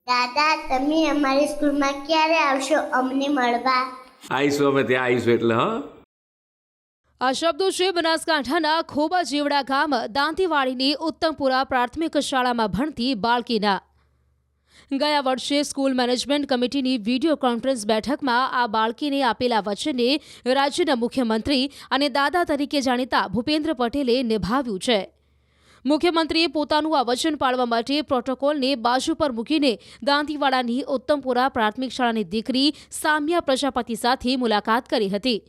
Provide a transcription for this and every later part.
દાદા, તમે અમારી સ્કૂલમાં ક્યારે આવશો અમને મળવા? આવીશું, અમે ત્યાં આવીશું એટલે. હા, આ શબ્દો છે બનાસકાંઠાના ખોબા જેવડા ગામ દાંતીવાડીની ઉત્તમપુરા પ્રાથમિક શાળામાં ભણતી બાળકીના. ગયા વર્ષે સ્કૂલ મેનેજમેન્ટ કમિટીની વિડીયો કોન્ફરન્સ બેઠકમાં આ બાળકીને આપેલા વચનને રાજ્યના મુખ્યમંત્રી અને દાદા તરીકે જાણીતા ભૂપેન્દ્ર પટેલે નિભાવ્યું છે. મુખ્યમંત્રીએ પોતાનું આ વચન પાળવા માટે પ્રોટોકોલને બાજુ પર મૂકીને દાંતીવાડાની ઉત્તમપુરા પ્રાથમિક શાળાની દીકરી સામ્યા પ્રજાપતિ સાથે મુલાકાત કરી હતી,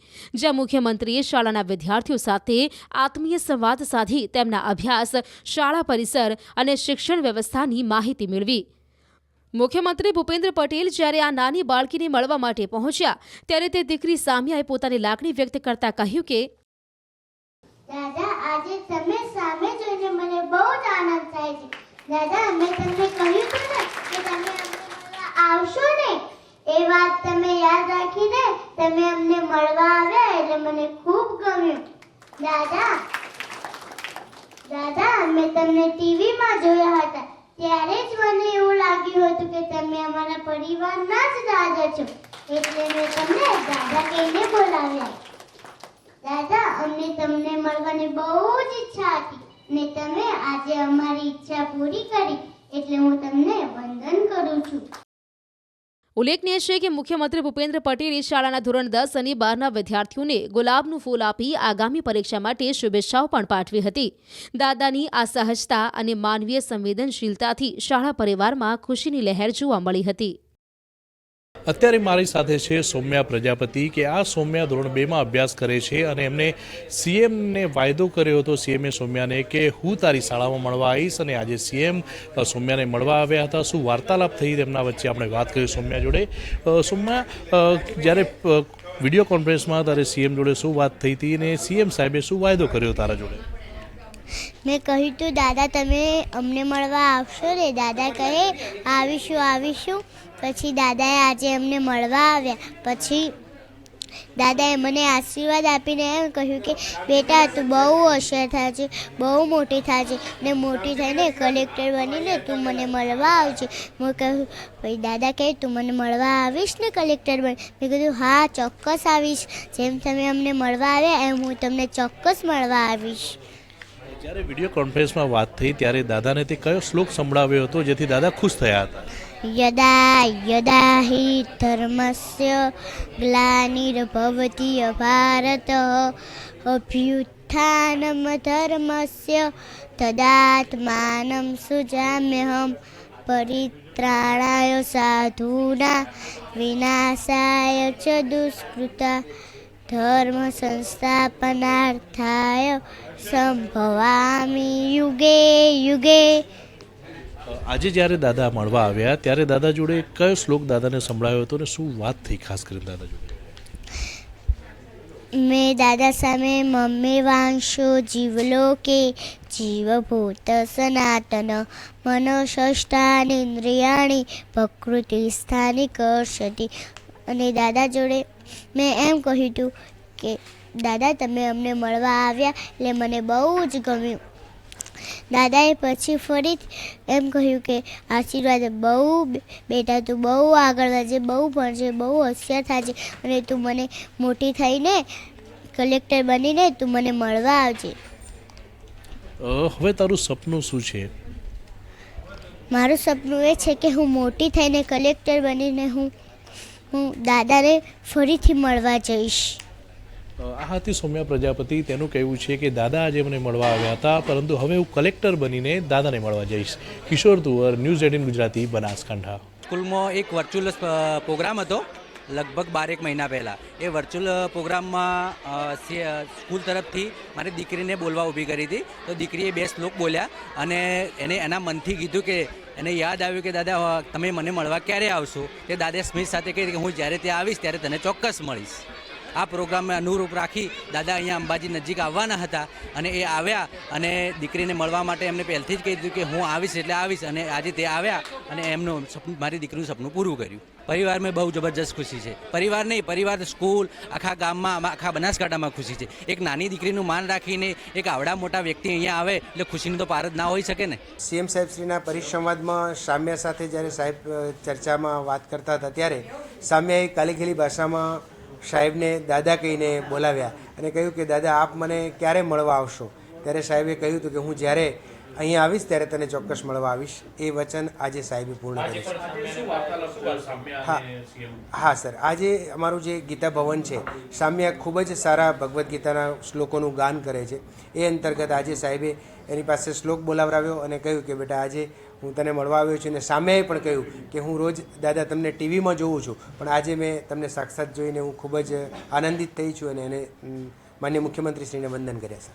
જ્યાં મુખ્યમંત્રીએ શાળાના વિદ્યાર્થીઓ સાથે આત્મીય સંવાદ સાધી તેમના અભ્યાસ, શાળા પરિસર અને શિક્ષણ વ્યવસ્થાની માહિતી મેળવી. મુખ્યમંત્રી ભૂપેન્દ્ર પટેલ જ્યારે આ નાની બાળકીને મળવા માટે પહોંચ્યા ત્યારે તે દીકરી સામ્યાએ પોતાની લાગણી વ્યક્ત કરતા કહ્યું કે દાદા, આજે તમે સામે જોઈને મને બહુ જ આનંદ થાય છે. દાદા, મેં તમને કહ્યું હતું ને કે તમે અમને મળવા આવશો ને, એ વાત તમે યાદ રાખીને તમે અમને મળવા આવ્યા એટલે મને ખૂબ ગમ્યું. દાદા, મેં તમને ટીવીમાં જોયા હતા ત્યારે જ મને એવું લાગ્યું હતું કે તમે અમારા પરિવારના જ દાદા છો, એટલે મેં તમને દાદા કહીને બોલાવ્યા. દાદા, અમને તમને મળવાની બહુ જ ઈચ્છા હતી ને તમે આજે અમારી ઈચ્છા પૂરી કરી, એટલે હું તમને વંદન કરું છું. ઉલ્લેખનીય છે કે મુખ્યમંત્રી ભૂપેન્દ્ર પટેલે શાળાના ધોરણ 10 અને 12ના વિદ્યાર્થીઓને ગુલાબનું ફૂલ આપી આગામી પરીક્ષા માટે શુભેચ્છાઓ પણ પાઠવી હતી. દાદાની આ સહજતા અને માનવીય સંવેદનશીલતાથી શાળા પરિવારમાં ખુશીની લહેર જોવા મળી હતી. અત્યારે મારી સાથે છે સૌમ્યા પ્રજાપતિ કે આ સૌમ્યા ધોરણ 2માં અભ્યાસ કરે છે અને એમને સીએમને વાયદો કર્યો હતો સીએમએ સૌમ્યાને કે હું તારી શાળામાં મળવા આવીશ, અને આજે સીએમ સૌમ્યાને મળવા આવ્યા હતા. શું વાર્તાલાપ થઈ તેમના વચ્ચે આપણે વાત કરી સૌમ્યા જોડે. સૌમ્યા, જ્યારે વિડીયો કોન્ફરન્સમાં તારે સીએમ જોડે શું વાત થઈ હતી અને સીએમ સાહેબે શું વાયદો કર્યો તારા જોડે? મેં કહ્યું તું, દાદા તમે અમને મળવા આવશો ને? દાદા કહે આવીશું. પછી દાદાએ આજે અમને મળવા આવ્યા. પછી દાદાએ મને આશીર્વાદ આપીને એમ કહ્યું કે બેટા, તું બહુ હોશિયાર થાય છે, બહુ મોટી થાય છે ને મોટી થઈને કલેક્ટર બનીને તું મને મળવા આવજે. મેં કહ્યું, ભાઈ દાદા કહે તું મને મળવા આવીશ ને કલેક્ટર બની? મેં કીધું હા, ચોક્કસ આવીશ. જેમ તમે અમને મળવા આવ્યા એમ હું તમને ચોક્કસ મળવા આવીશ. જ્યારે વિડીયો કોન્ફરન્સમાં વાત થઈ ત્યારે દાદાને તે કયો શ્લોક સંભળાવ્યો હતો જેથી દાદા ખુશ થયા હતા? યદા યદા હિ ધર્મસ્ય ગ્લાનિર્ભવતિ ભારત અભ્યુત્થાનમ ધર્મસ્ય તદાત્માનમ સૃજામ્યહમ પરિત્રાણાય સાધૂના વિનાશાય ચ દુષ્કૃતા ધર્મ સંસ્થાપનાર્થાય સંભવામિ યુગે યુગે. આજે જ્યારે દાદા મળવા આવ્યા ત્યારે દાદા જોડે કયો શ્લોક દાદાને સંભળાયો હતો અને શું વાત થઈ ખાસ કરીને દાદા જોડે? મેં દાદા સામે મમ્મી વાંશો જીવલોકે જીવભૂત સનાતન મનોષષ્ટાની ઇન્દ્રિયાણી પ્રકૃતિ સ્થાની કર્ષતિ. અને દાદા જોડે મેં એમ કહ્યું હતું કે દાદા તમે અમને મળવા આવ્યા એટલે મને બહુ જ ગમ્યું. દાદાએ પછી ફરી એમ કહ્યું કે આશીર્વાદ, બહુ બેટા તું બહુ આગળ વધજે, બહુ ભણજે, બહુ હોશિયાર થાજે અને તું મને મોટી થઈને કલેક્ટર બનીને તું મને મળવા આવજે. હવે તારું સપનું શું છે? મારું સપનું એ છે કે હું મોટી થઈને કલેક્ટર બનીને હું દાદાને ફરીથી મળવા જઈશ. આ હતી સૌમ્યા પ્રજાપતિ. તેનું કહેવું છે કે દાદા આજે મને મળવા આવ્યા હતા, પરંતુ હવે હું કલેક્ટર બનીને દાદાને મળવા જઈશ. કિશોર તુવર, ન્યૂઝ 18 ગુજરાતી, બનાસકાંઠા. સ્કૂલમાં એક વર્ચ્યુઅલ પ્રોગ્રામ હતો લગભગ 12 મહિના પહેલાં. એ વર્ચ્યુઅલ પ્રોગ્રામમાં સ્કૂલ તરફથી મારી દીકરીને બોલવા ઊભી કરી હતી. તો દીકરીએ 2 શ્લોક બોલ્યા અને એને એના મનથી કીધું કે એને યાદ આવ્યું કે દાદા તમે મને મળવા ક્યારે આવશો? તે દાદાએ સ્મિત સાથે કહી કે હું જ્યારે ત્યાં આવીશ ત્યારે તને ચોક્કસ મળીશ. આ પ્રોગ્રામને અનુરૂપ રાખી દાદા અહીંયા અંબાજી નજીક આવવાના હતા અને એ આવ્યા અને દીકરીને મળવા માટે એમને પહેલથી જ કહી દીધું કે હું આવીશ એટલે આવીશ, અને આજે તે આવ્યા અને એમનું મારી દીકરીનું સપનું પૂરું કર્યું. પરિવારમાં બહુ જબરજસ્ત ખુશી છે. પરિવાર નહીં, પરિવાર, સ્કૂલ, આખા ગામમાં, આખા બનાસકાંઠામાં ખુશી છે. એક નાની દીકરીનું માન રાખીને એક આવડા મોટા વ્યક્તિ અહીંયા આવે એટલે ખુશીનો તો પાર જ ના હોઈ શકે ને. સીએમ સાહેબશ્રીના પરિસંવાદમાં સામ્યા સાથે જ્યારે સાહેબ ચર્ચામાં વાત કરતા હતા ત્યારે સામ્યાએ કાલીખેલી ભાષામાં સાહેબને દાદા કહીને બોલાવ્યા અને કહ્યું કે દાદા આપ મને ક્યારે મળવા આવશો? ત્યારે સાહેબે કહ્યું હતું કે હું જ્યારે અહીંયા આવીશ ત્યારે તને ચોક્કસ મળવા આવીશ. એ વચન આજે સાહેબે પૂર્ણ કરે છે. હા સર, આજે અમારું જે ગીતા ભવન છે, સામ્યા ખૂબ જ સારા ભગવદ્ ગીતાના શ્લોકોનું ગાન કરે છે. એ અંતર્ગત આજે સાહેબે એની પાસે શ્લોક બોલાવરાવ્યો અને કહ્યું કે બેટા આજે હું તને મળવા આવ્યો છું. અને સામ્યાએ પણ કહ્યું કે હું રોજ દાદા તમને ટીવીમાં જોઉં છું, પણ આજે મેં તમને સાક્ષાત જોઈને હું ખૂબ જ આનંદિત થઈ છું અને એને માન્ય મુખ્યમંત્રીશ્રીને વંદન કર્યા છે.